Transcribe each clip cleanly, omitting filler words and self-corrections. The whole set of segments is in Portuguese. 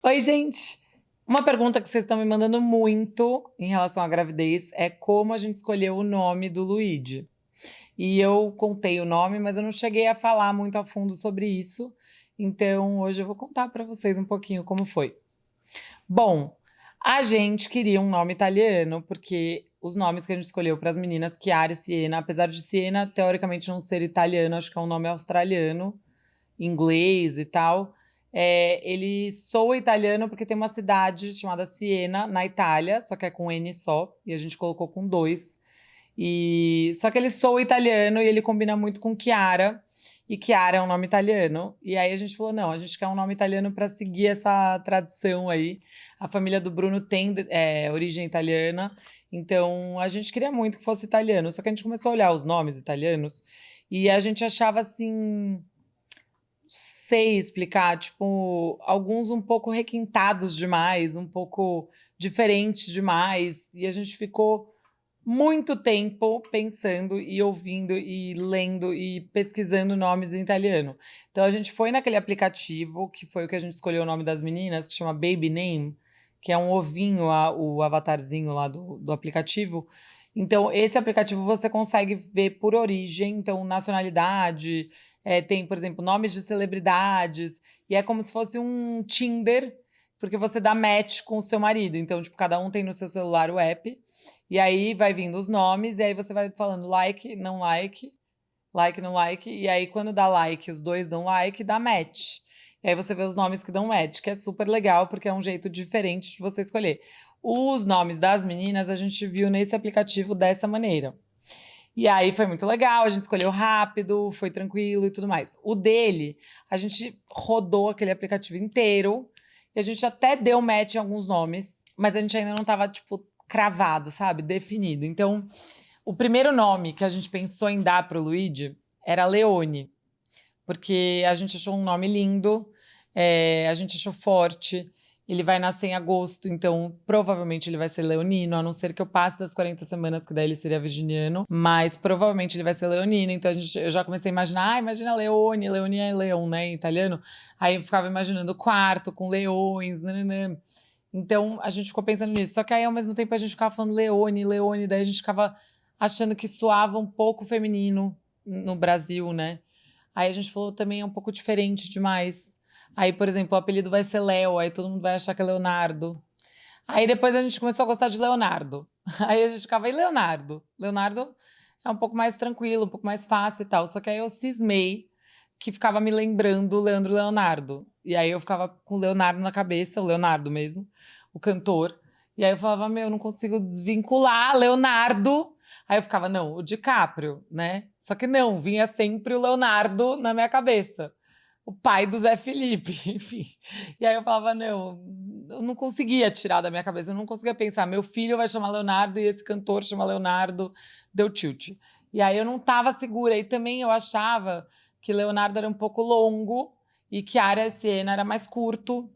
Oi, gente! Uma pergunta que vocês estão me mandando muito em relação à gravidez é como a gente escolheu o nome do Luigi. E eu contei o nome, mas eu não cheguei a falar muito a fundo sobre isso. Então, hoje eu vou contar para vocês um pouquinho como foi. Bom, a gente queria um nome italiano, porque os nomes que a gente escolheu para as meninas, Chiara e Siena, apesar de Siena teoricamente não ser italiano, acho que é um nome australiano, inglês e tal. Ele soa italiano porque tem uma cidade chamada Siena, na Itália, só que é com N só, e a gente colocou com dois. Só que ele soa italiano e ele combina muito com Chiara, e Chiara é um nome italiano. E aí a gente falou: não, a gente quer um nome italiano para seguir essa tradição aí. A família do Bruno tem origem italiana, então a gente queria muito que fosse italiano. Só que a gente começou a olhar os nomes italianos e a gente achava assim, sei explicar, tipo, alguns um pouco requintados demais, um pouco diferentes demais, e a gente ficou muito tempo pensando e ouvindo e lendo e pesquisando nomes em italiano. Então a gente foi naquele aplicativo, que foi o que a gente escolheu o nome das meninas, que chama Baby Name, que é um ovinho, o avatarzinho lá do aplicativo. Então, esse aplicativo você consegue ver por origem, então, nacionalidade, tem, por exemplo, nomes de celebridades, e é como se fosse um Tinder, porque você dá match com o seu marido. Então, tipo, cada um tem no seu celular o app, e aí vai vindo os nomes, e aí você vai falando like, não like, like, não like, e aí quando dá like, os dois dão like, dá match. E aí você vê os nomes que dão match, que é super legal, porque é um jeito diferente de você escolher. Os nomes das meninas a gente viu nesse aplicativo dessa maneira. E aí foi muito legal, a gente escolheu rápido, foi tranquilo e tudo mais. O dele, a gente rodou aquele aplicativo inteiro e a gente até deu match em alguns nomes, mas a gente ainda não tava, tipo, cravado, sabe? Definido. Então, o primeiro nome que a gente pensou em dar pro Luigi era Leone, porque a gente achou um nome lindo, a gente achou forte. Ele vai nascer em agosto, então provavelmente ele vai ser leonino, a não ser que eu passe das 40 semanas, que daí ele seria virginiano, mas provavelmente ele vai ser leonino, então eu já comecei a imaginar, imagina Leone, Leone é leão, né, em italiano, aí eu ficava imaginando o quarto com leões, nananã. Então a gente ficou pensando nisso, só que aí ao mesmo tempo a gente ficava falando Leone, Leone, daí a gente ficava achando que soava um pouco feminino no Brasil, né? Aí a gente falou também é um pouco diferente demais. Aí, por exemplo, o apelido vai ser Léo, aí todo mundo vai achar que é Leonardo. Aí depois a gente começou a gostar de Leonardo. Aí a gente ficava, e Leonardo? Leonardo é um pouco mais tranquilo, um pouco mais fácil e tal. Só que aí eu cismei que ficava me lembrando o Leandro Leonardo. E aí eu ficava com o Leonardo na cabeça, o Leonardo mesmo, o cantor. E aí eu falava, meu, eu não consigo desvincular Leonardo. Aí eu ficava, não, o DiCaprio, né? Só que não, vinha sempre o Leonardo na minha cabeça. O pai do Zé Felipe, enfim. E aí eu falava, não, eu não conseguia tirar da minha cabeça, eu não conseguia pensar, meu filho vai chamar Leonardo e esse cantor chama Leonardo, deu tilt. E aí eu não estava segura, e também eu achava que Leonardo era um pouco longo e que Chiara Siena era mais curto.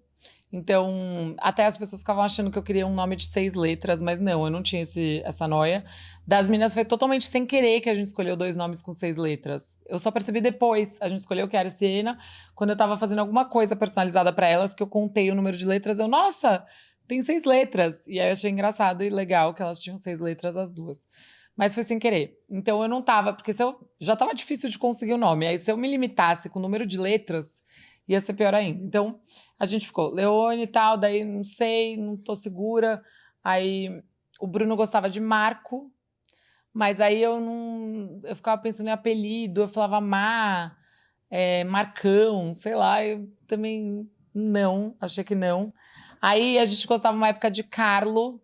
Então, até as pessoas ficavam achando que eu queria um nome de 6 letras, mas não, eu não tinha essa noia. Das meninas foi totalmente sem querer que a gente escolheu 2 nomes com 6 letras. Eu só percebi depois. A gente escolheu Chiara e Siena, quando eu tava fazendo alguma coisa personalizada para elas, que eu contei o número de letras, nossa, tem 6 letras. E aí eu achei engraçado e legal que elas tinham 6 letras as duas. Mas foi sem querer. Então eu não tava, porque se eu já tava difícil de conseguir o nome. Aí se eu me limitasse com o número de letras, ia ser pior ainda. Então a gente ficou Leone e tal, daí não sei, não tô segura. Aí o Bruno gostava de Marco, mas aí eu não. Eu ficava pensando em apelido, eu falava Marcão, sei lá, eu também não, achei que não. Aí a gente gostava uma época de Carlo,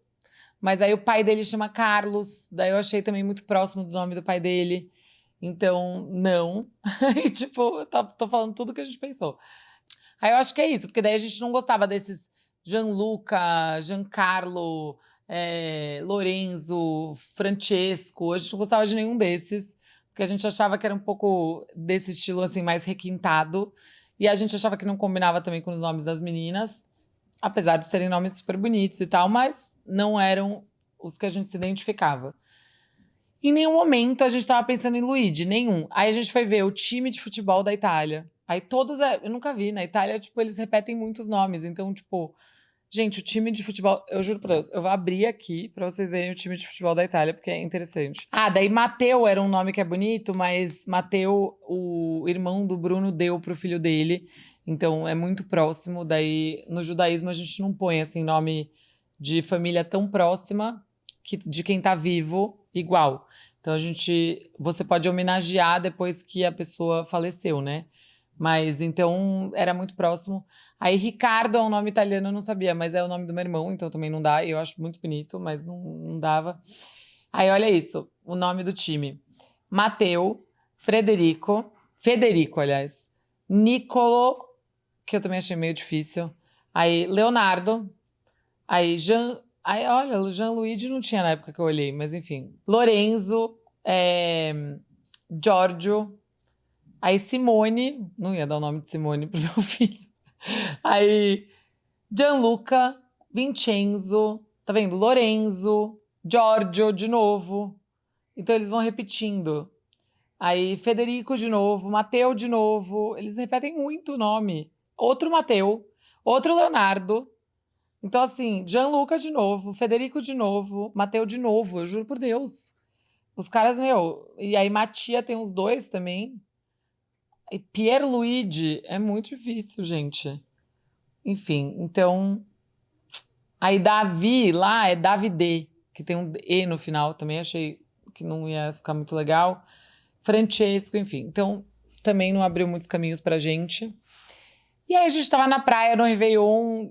mas aí o pai dele chama Carlos, daí eu achei também muito próximo do nome do pai dele. Então, não. E, tipo, tô falando tudo que a gente pensou. Aí eu acho que é isso, porque daí a gente não gostava desses Gianluca, Giancarlo, Lorenzo, Francesco. A gente não gostava de nenhum desses, porque a gente achava que era um pouco desse estilo assim mais requintado. E a gente achava que não combinava também com os nomes das meninas, apesar de serem nomes super bonitos e tal, mas não eram os que a gente se identificava. Em nenhum momento a gente estava pensando em Luigi, nenhum. Aí a gente foi ver o time de futebol da Itália. Aí todos, eu nunca vi, na Itália, tipo, eles repetem muitos nomes, então, tipo, gente, o time de futebol, eu juro por Deus, eu vou abrir aqui pra vocês verem o time de futebol da Itália, porque é interessante. Ah, daí Matteo era um nome que é bonito, mas Matteo, o irmão do Bruno, deu pro filho dele, então é muito próximo. Daí no judaísmo a gente não põe assim nome de família tão próxima de quem tá vivo igual. Então você pode homenagear depois que a pessoa faleceu, né? Mas então era muito próximo. Aí Ricardo é um nome italiano, eu não sabia, mas é o nome do meu irmão, então também não dá. Eu acho muito bonito, mas não dava. Aí olha isso, o nome do time: Matteo, Federico, aliás, Nicolo, que eu também achei meio difícil. Aí Leonardo, aí aí olha, Jean-Luigi não tinha na época que eu olhei, mas enfim. Lorenzo, Giorgio, aí Simone, não ia dar o nome de Simone pro meu filho. Aí Gianluca, Vincenzo, tá vendo? Lorenzo, Giorgio de novo. Então eles vão repetindo. Aí Federico de novo, Matteo de novo. Eles repetem muito o nome. Outro Matteo, outro Leonardo. Então, assim, Gianluca de novo, Federico de novo, Matteo de novo, eu juro por Deus. Os caras, meu. E aí Mattia tem uns dois também. E Pierluigi é muito difícil, gente. Enfim, então. Aí Davi lá é Davide, que tem um E no final, também achei que não ia ficar muito legal. Francesco, enfim. Então, também não abriu muitos caminhos pra gente. E aí a gente tava na praia no Réveillon,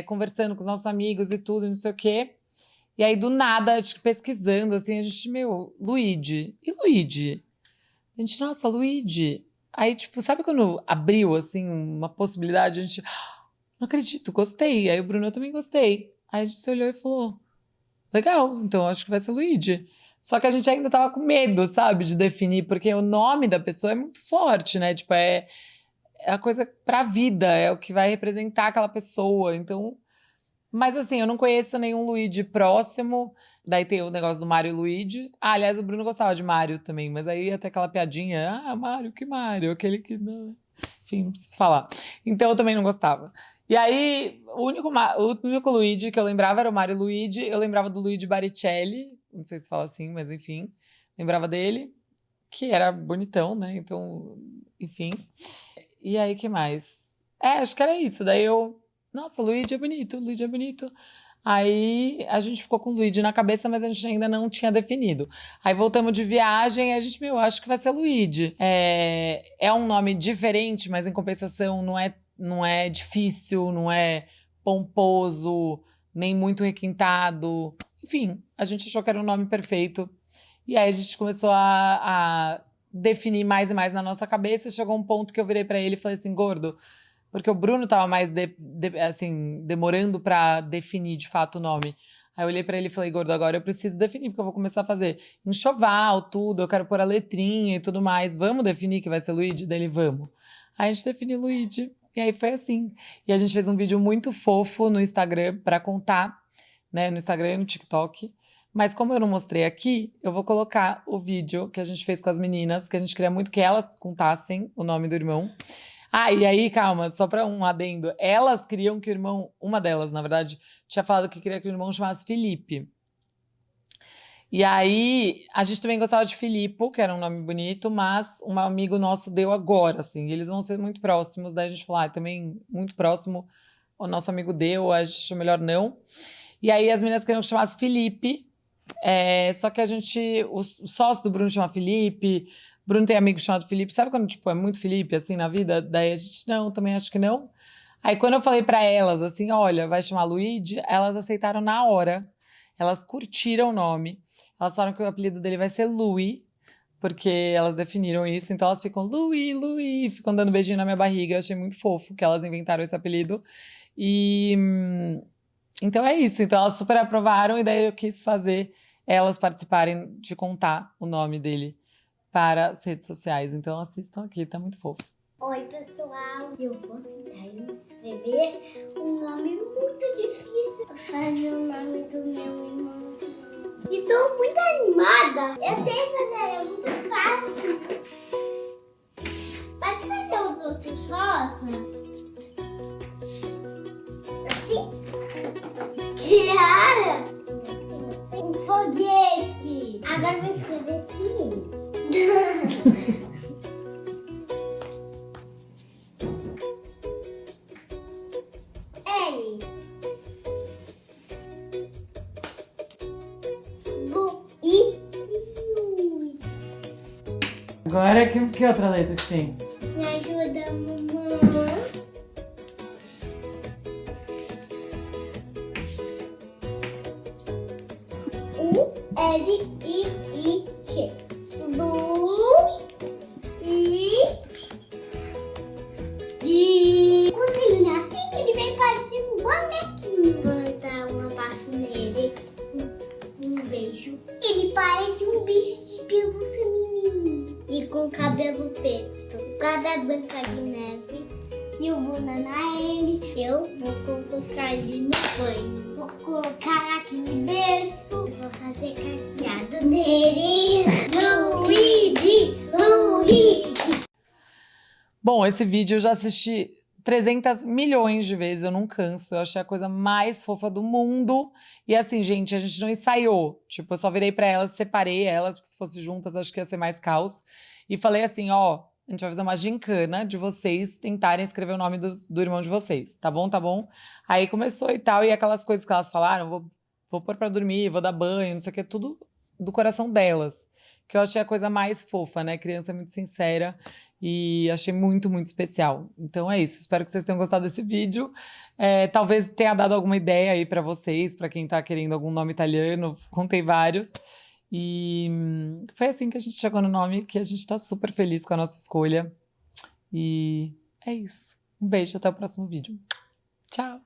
conversando com os nossos amigos e tudo, não sei o quê. E aí, do nada, a gente pesquisando, assim, a gente, Luigi. E Luigi? A gente, nossa, Luigi. Aí, tipo, sabe quando abriu, assim, uma possibilidade? A gente, não acredito, gostei. Aí o Bruno, eu também gostei. Aí a gente se olhou e falou, legal, então acho que vai ser Luigi. Só que a gente ainda tava com medo, sabe, de definir, porque o nome da pessoa é muito forte, né? Tipo, é a coisa pra vida, é o que vai representar aquela pessoa. Então, mas assim, eu não conheço nenhum Luigi próximo. Daí tem o negócio do Mário e Luigi. Ah, aliás, o Bruno gostava de Mário também, mas aí até aquela piadinha, Mário, que Mário? Aquele que não. Enfim, não preciso falar. Então eu também não gostava. E aí, o único Luigi que eu lembrava era o Mário Luigi. Eu lembrava do Luigi Baricelli, não sei se fala assim, mas enfim. Lembrava dele, que era bonitão, né? Então, enfim. E aí, que mais? Acho que era isso. Daí nossa, o Luigi é bonito, o Luigi é bonito. Aí a gente ficou com o Luigi na cabeça, mas a gente ainda não tinha definido. Aí voltamos de viagem e a gente, acho que vai ser Luigi. É um nome diferente, mas em compensação não é difícil, não é pomposo, nem muito requintado. Enfim, a gente achou que era um nome perfeito. E aí a gente começou a definir mais e mais na nossa cabeça. Chegou um ponto que eu virei pra ele e falei assim, gordo, porque o Bruno tava mais assim, demorando pra definir de fato o nome. Aí eu olhei pra ele e falei, gordo, agora eu preciso definir, porque eu vou começar a fazer enxoval, tudo, eu quero pôr a letrinha e tudo mais. Vamos definir que vai ser Luigi? Daí ele, vamos. Aí a gente definiu Luigi. E aí foi assim. E a gente fez um vídeo muito fofo no Instagram pra contar, né? No Instagram e no TikTok. Mas como eu não mostrei aqui, eu vou colocar o vídeo que a gente fez com as meninas, que a gente queria muito que elas contassem o nome do irmão. E aí, calma, só pra um adendo. Elas queriam que o irmão, uma delas, na verdade, tinha falado que queria que o irmão chamasse Felipe. E aí, a gente também gostava de Filipe, que era um nome bonito, mas um amigo nosso deu agora, assim. Eles vão ser muito próximos, daí a gente falou, também muito próximo, o nosso amigo deu, a gente achou melhor não. E aí, as meninas queriam que chamasse Felipe, só que o sócio do Bruno chama Felipe, Bruno tem amigo chamado Felipe, sabe quando, tipo, é muito Felipe, assim, na vida? Daí a gente, não, também acho que não. Aí quando eu falei pra elas, assim, olha, vai chamar Luigi, elas aceitaram na hora. Elas curtiram o nome. Elas falaram que o apelido dele vai ser Louis, porque elas definiram isso, então elas ficam Louis, ficam dando beijinho na minha barriga. Eu achei muito fofo que elas inventaram esse apelido. E então é isso. Então elas super aprovaram, e daí eu quis fazer elas participarem de contar o nome dele para as redes sociais. Então assistam aqui, tá muito fofo. Oi, pessoal. Eu vou tentar escrever um nome muito difícil. Fazer o nome do meu irmãozinho. E tô muito animada. Eu sei fazer, é muito fácil. Pode fazer os outros Kiara. Um foguete. Agora eu vou escrever assim. L. Lu. I. Agora, que outra letra que tem? Me ajuda, mamãe. U, L, I, Q. Lu, I, D. Quando ele nascer, ele vai parecer um bonequinho. Vou dar um abraço nele. Um beijo. Ele parece um bicho de pelúcia, menino. E com cabelo preto. Cada Branca de Neve. E o banana ele. Eu vou colocar ele no banho. Vou colocar aqui no berço. Vou fazer cacheado nele. Luigi! Luigi! Bom, esse vídeo eu já assisti 300 milhões de vezes, eu não canso. Eu achei a coisa mais fofa do mundo. E assim, gente, a gente não ensaiou. Tipo, eu só virei pra elas, separei elas, porque se fosse juntas acho que ia ser mais caos. E falei assim, ó, a gente vai fazer uma gincana de vocês tentarem escrever o nome do irmão de vocês. Tá bom, tá bom? Aí começou e tal, e aquelas coisas que elas falaram, vou pôr pra dormir, vou dar banho, não sei o que, tudo do coração delas. Que eu achei a coisa mais fofa, né? Criança é muito sincera. E achei muito, muito especial. Então é isso, espero que vocês tenham gostado desse vídeo. Talvez tenha dado alguma ideia aí pra vocês, pra quem tá querendo algum nome italiano, contei vários. E foi assim que a gente chegou no nome, que a gente tá super feliz com a nossa escolha. E é isso. Um beijo, até o próximo vídeo. Tchau!